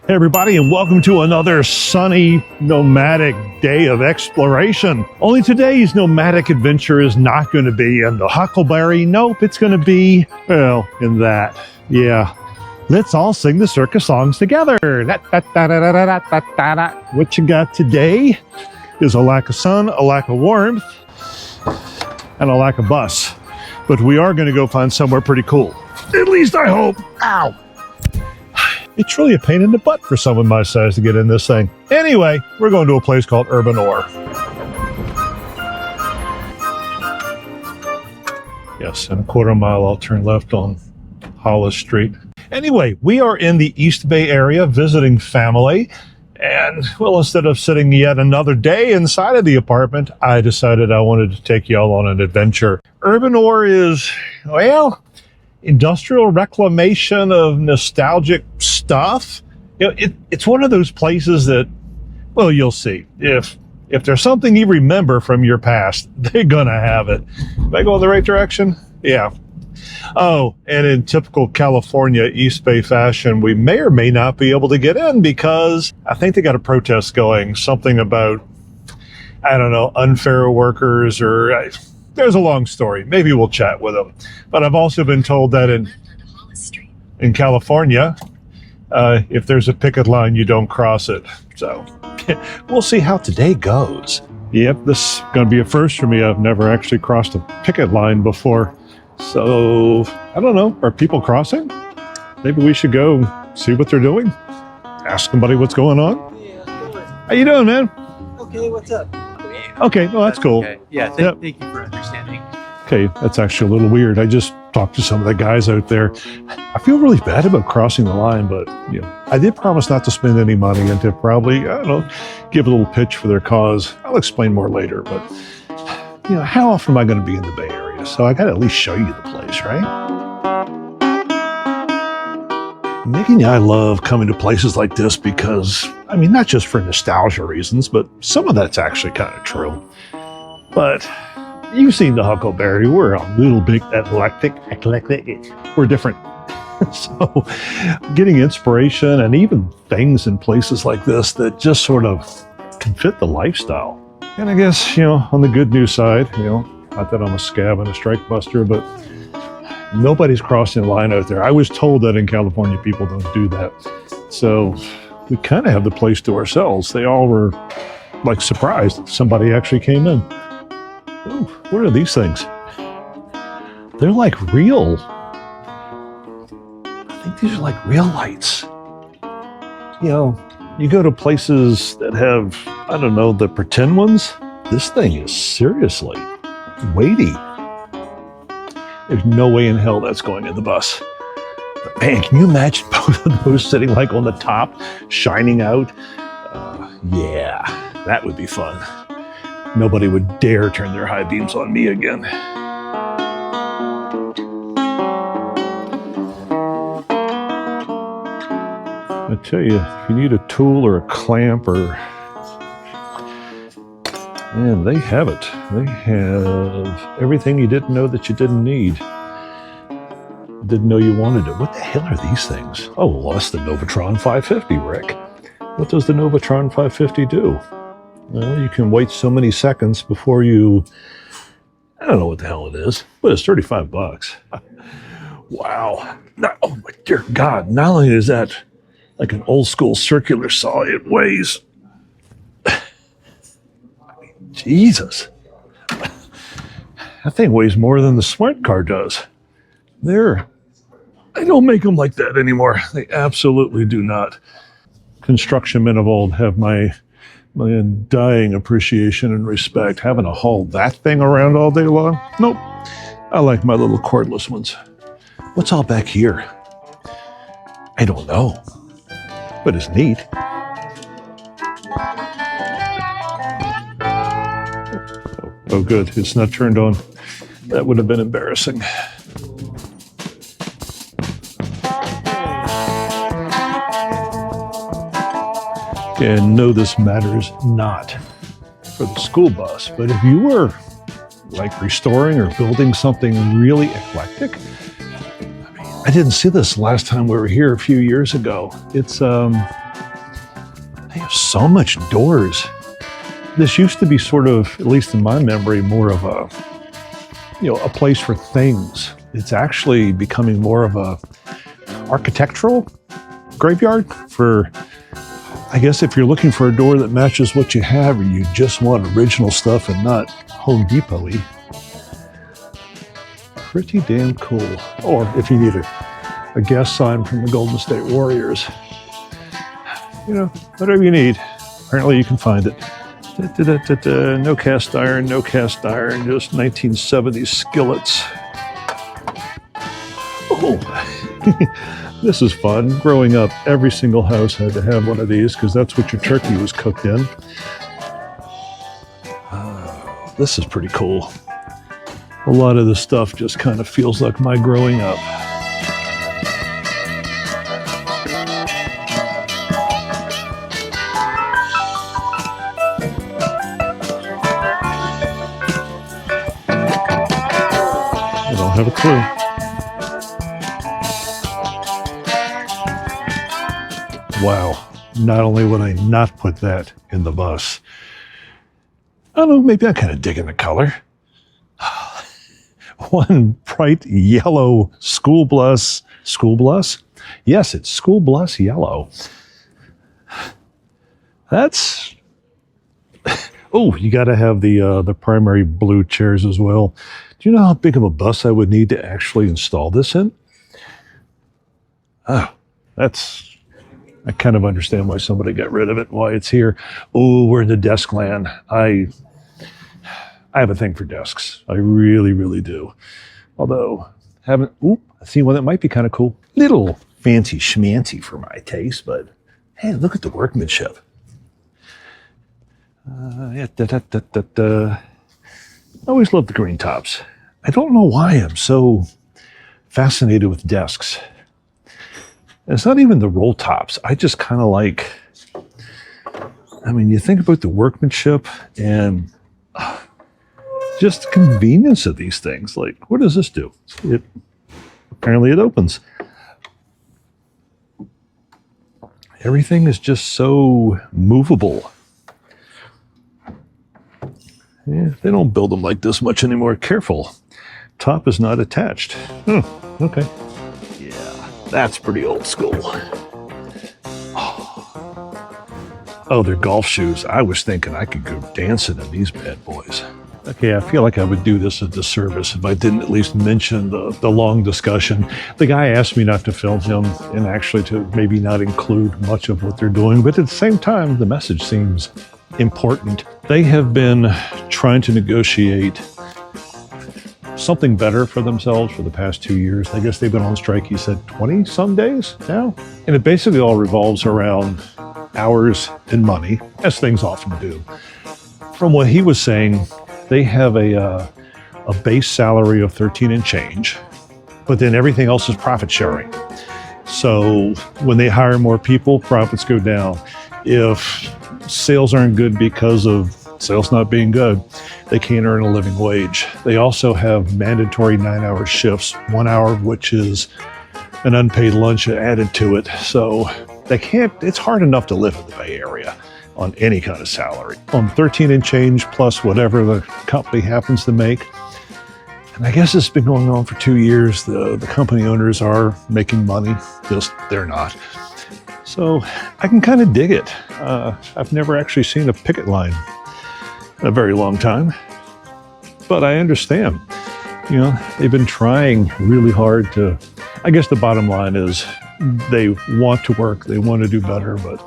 Hey everybody, and welcome to another sunny nomadic day of exploration. Only today's nomadic adventure is not going to be in the Huckleberry. Nope, it's going to be, well, in that. Yeah. Let's all sing the circus songs together. What you got today is a lack of sun, a lack of warmth, and a lack of bus. But we are going to go find somewhere pretty cool. At least I hope. Ow! It's really a pain in the butt for someone my size to get in this thing. Anyway, we're going to a place called Urban Ore. Yes, in a quarter mile, I'll turn left on Hollis Street. Anyway, we are in the East Bay area visiting family. And, well, instead of sitting yet another day inside of the apartment, I decided I wanted to take y'all on an adventure. Urban Ore is, well, industrial reclamation of nostalgic stuff. You know, it's one of those places that, well, you'll see. If there's something you remember from your past, they're gonna have it. Am I going the right direction? Yeah. Oh, and in typical California East Bay fashion, we may or may not be able to get in because I think they got a protest going, something about, I don't know, unfair workers or there's a long story. Maybe we'll chat with them. But I've also been told that in California, if there's a picket line, you don't cross it. So we'll see how today goes. Yep, this is going to be a first for me. I've never actually crossed a picket line before. So I don't know. Are people crossing? Maybe we should go see what they're doing. Ask somebody what's going on. Yeah, how you doing, man? okay, what's up? Okay, well, that's cool. Okay. Yeah, thank you for understanding. Okay, that's actually a little weird. I just talked to some of the guys out there. I feel really bad about crossing the line, but you know, I did promise not to spend any money and to probably, I don't know, give a little pitch for their cause. I'll explain more later, but you know, how often am I going to be in the Bay Area? So I got to at least show you the place, right? Mickey and I love coming to places like this because, I mean, not just for nostalgia reasons, but some of that's actually kind of true. But you've seen the Huckleberry. We're a little bit eclectic. We're different. So getting inspiration and even things in places like this that just sort of can fit the lifestyle. And I guess, you know, on the good news side, you know, not that I'm a scab and a strike buster, but nobody's crossing the line out there. I was told that in California, people don't do that. So we kind of have the place to ourselves. They all were like surprised somebody actually came in. Ooh, what are these things? They're like real. I think these are like real lights. You know, you go to places that have, I don't know, the pretend ones. This thing is seriously weighty. There's no way in hell that's going in the bus. But man, can you imagine both of those sitting like on the top, shining out? Yeah, that would be fun. Nobody would dare turn their high beams on me again. I tell you, if you need a tool or a clamp or... Man, they have it. They have everything you didn't know that you didn't need. Didn't know you wanted it. What the hell are these things? Oh, well, that's the Novatron 550, Rick. What does the Novatron 550 do? Well, you can wait so many seconds before you... I don't know what the hell it is, but it's $35. Wow. Oh, my dear God. Not only is that like an old school circular saw, it weighs... Jesus. That thing weighs more than the smart car does. They don't make them like that anymore. They absolutely do not. Construction men of old have my undying appreciation and respect. Having to haul that thing around all day long? Nope. I like my little cordless ones. What's all back here? I don't know, but it's neat. Oh, good. It's not turned on. That would have been embarrassing. And no, this matters not for the school bus, but if you were like restoring or building something really eclectic, I didn't see this last time we were here a few years ago. It's They have so much doors. This used to be sort of, at least in my memory, more of a, a place for things. It's actually becoming more of a architectural graveyard for, I guess, if you're looking for a door that matches what you have, or you just want original stuff and not Home Depot-y. Pretty damn cool. Or if you need a gas sign from the Golden State Warriors, whatever you need, apparently you can find it. No cast iron, just 1970s skillets. Oh, this is fun. Growing up, every single house had to have one of these because that's what your turkey was cooked in. This is pretty cool. A lot of this stuff just kind of feels like my growing up. I don't have a clue. Wow. Not only would I not put that in the bus, I don't know, maybe I'm kind of digging the color. One bright yellow school bus. School bus? Yes, it's school bus yellow. That's... Oh, you got to have the primary blue chairs as well. Do you know how big of a bus I would need to actually install this in? Oh, I kind of understand why somebody got rid of it, why it's here. Oh, we're in the desk land. I have a thing for desks. I really, really do. Although, I see one that might be kind of cool. Little fancy schmancy for my taste, but hey, look at the workmanship. I always loved the green tops. I don't know why I'm so fascinated with desks. And it's not even the roll tops. I just kind of like, you think about the workmanship and just the convenience of these things. Like, what does this do? Apparently it opens. Everything is just so movable. Yeah, they don't build them like this much anymore. Careful. Top is not attached. Okay. Yeah, that's pretty old school. Oh, they're golf shoes. I was thinking I could go dancing in these bad boys. Okay, I feel like I would do this a disservice if I didn't at least mention the long discussion. The guy asked me not to film him and actually to maybe not include much of what they're doing, but at the same time, the message seems important. They have been trying to negotiate something better for themselves for the past 2 years. I guess they've been on strike, he said, 20-some days now. And it basically all revolves around hours and money, as things often do. From what he was saying, they have a base salary of 13 and change, but then everything else is profit sharing. So when they hire more people, profits go down. If sales aren't good because of sales not being good, they can't earn a living wage. They also have mandatory 9-hour shifts, 1 hour of which is an unpaid lunch added to it. So it's hard enough to live in the Bay Area on any kind of salary. On 13 and change plus whatever the company happens to make. And I guess it's been going on for 2 years. The company owners are making money, just they're not. So I can kind of dig it. I've never actually seen a picket line in a very long time, but I understand. They've been trying really hard to, I guess the bottom line is they want to work, they want to do better, but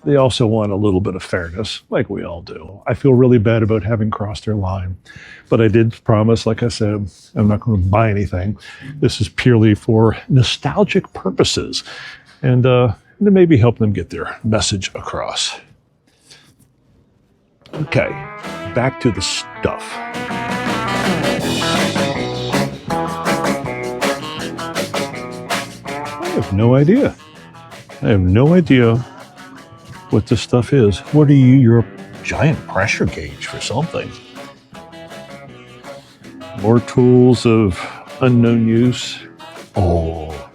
they also want a little bit of fairness, like we all do. I feel really bad about having crossed their line, but I did promise, like I said, I'm not going to buy anything. This is purely for nostalgic purposes, and to maybe help them get their message across. Okay, back to the stuff. I have no idea. What this stuff is. What are you? You're a giant pressure gauge for something. More tools of unknown use. Oh.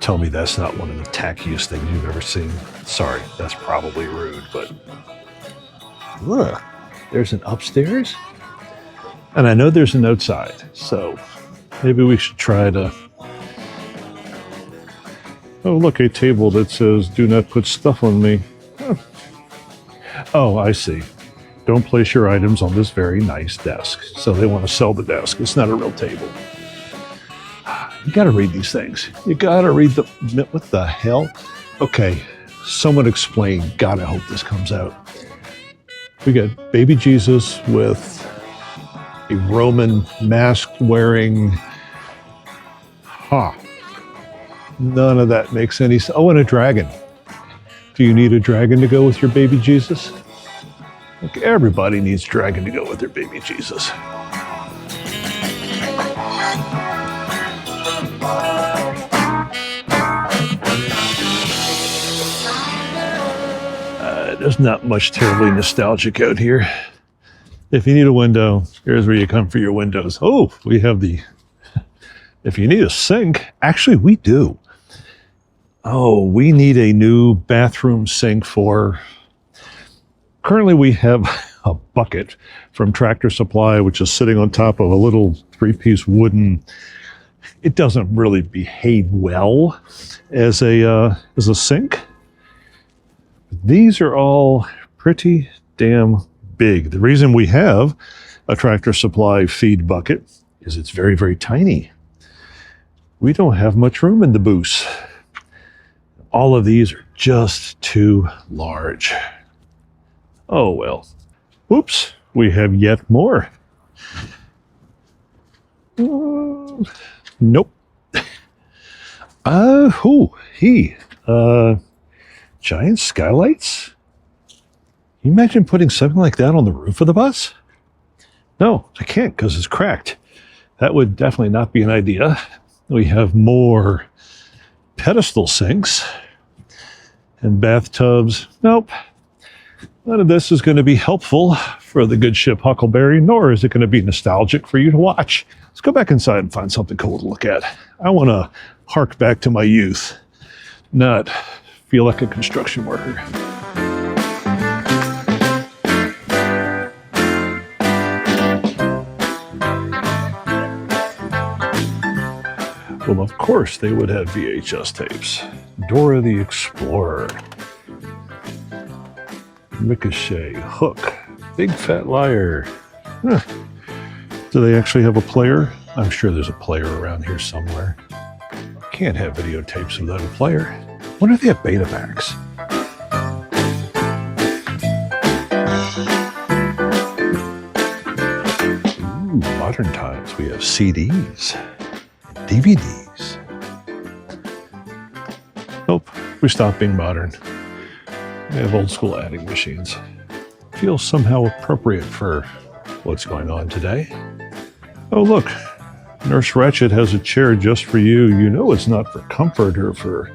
tell me that's not one of the tackiest things you've ever seen. Sorry, that's probably rude, but look, there's an upstairs, and I know there's an outside, so maybe we should try to... Oh, look, a table that says, "Do not put stuff on me." Huh. Oh, I see. Don't place your items on this very nice desk. So they want to sell the desk. It's not a real table. You got to read these things. You got to read the... What the hell? Okay, someone explain. God, I hope this comes out. We got baby Jesus with a Roman mask wearing... None of that makes any sense. Oh, and a dragon. Do you need a dragon to go with your baby Jesus? Look, everybody needs a dragon to go with their baby Jesus. There's not much terribly nostalgic out here. If you need a window, here's where you come for your windows. Oh, we have the... If you need a sink, actually we do. Oh, we need a new bathroom sink for... Currently we have a bucket from Tractor Supply, which is sitting on top of a little 3-piece wooden... It doesn't really behave well as a sink. These are all pretty damn big. The reason we have a Tractor Supply feed bucket is it's very, very tiny. We don't have much room in the booth. All of these are just too large. Oh well. Oops, we have yet more. Nope. Giant skylights? Can you imagine putting something like that on the roof of the bus? No, I can't because it's cracked. That would definitely not be an idea. We have more pedestal sinks and bathtubs. Nope. None of this is going to be helpful for the good ship Huckleberry, nor is it going to be nostalgic for you to watch. Let's go back inside and find something cool to look at. I want to hark back to my youth, not feel like a construction worker. Well, of course they would have VHS tapes. Dora the Explorer, Ricochet, Hook, Big Fat Liar. Huh. Do they actually have a player? I'm sure there's a player around here somewhere. Can't have videotapes without a player. When are they at Betamax? Ooh, modern times. We have CDs, DVDs. Nope, we stopped being modern. We have old school adding machines. Feels somehow appropriate for what's going on today. Oh look, Nurse Ratched has a chair just for you. You know it's not for comfort or for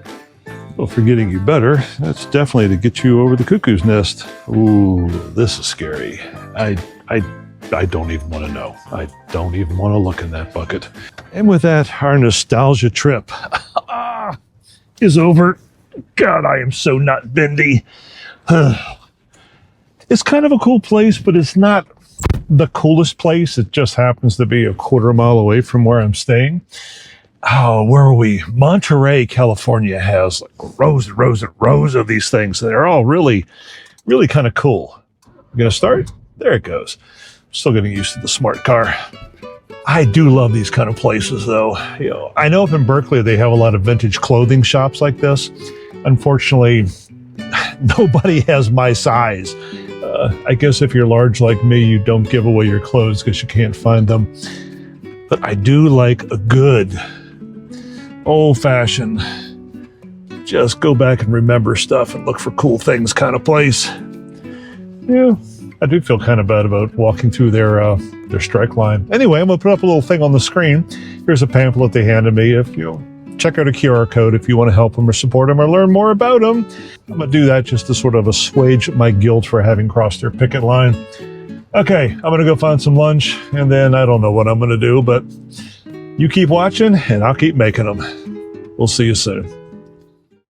getting you better. That's definitely to get you over the cuckoo's nest. Ooh, this is scary. I don't even want to know. I don't even want to look in that bucket. And with that, our nostalgia trip is over. God, I am so not bendy. It's kind of a cool place, but it's not the coolest place. It just happens to be a quarter mile away from where I'm staying. Oh, where are we? Monterey, California has like rows and rows and rows of these things. They're all really, really kind of cool. You gonna start? There it goes. Still getting used to the smart car. I do love these kind of places though. You know, I know up in Berkeley they have a lot of vintage clothing shops like this. Unfortunately, nobody has my size. I guess if you're large like me, you don't give away your clothes because you can't find them. But I do like a good, old-fashioned, just go back and remember stuff and look for cool things kind of place. Yeah, I do feel kind of bad about walking through their strike line. Anyway, I'm going to put up a little thing on the screen. Here's a pamphlet they handed me. If you check out a QR code if you want to help them or support them or learn more about them. I'm going to do that just to sort of assuage my guilt for having crossed their picket line. Okay, I'm going to go find some lunch, and then I don't know what I'm going to do, but you keep watching, and I'll keep making them. We'll see you soon.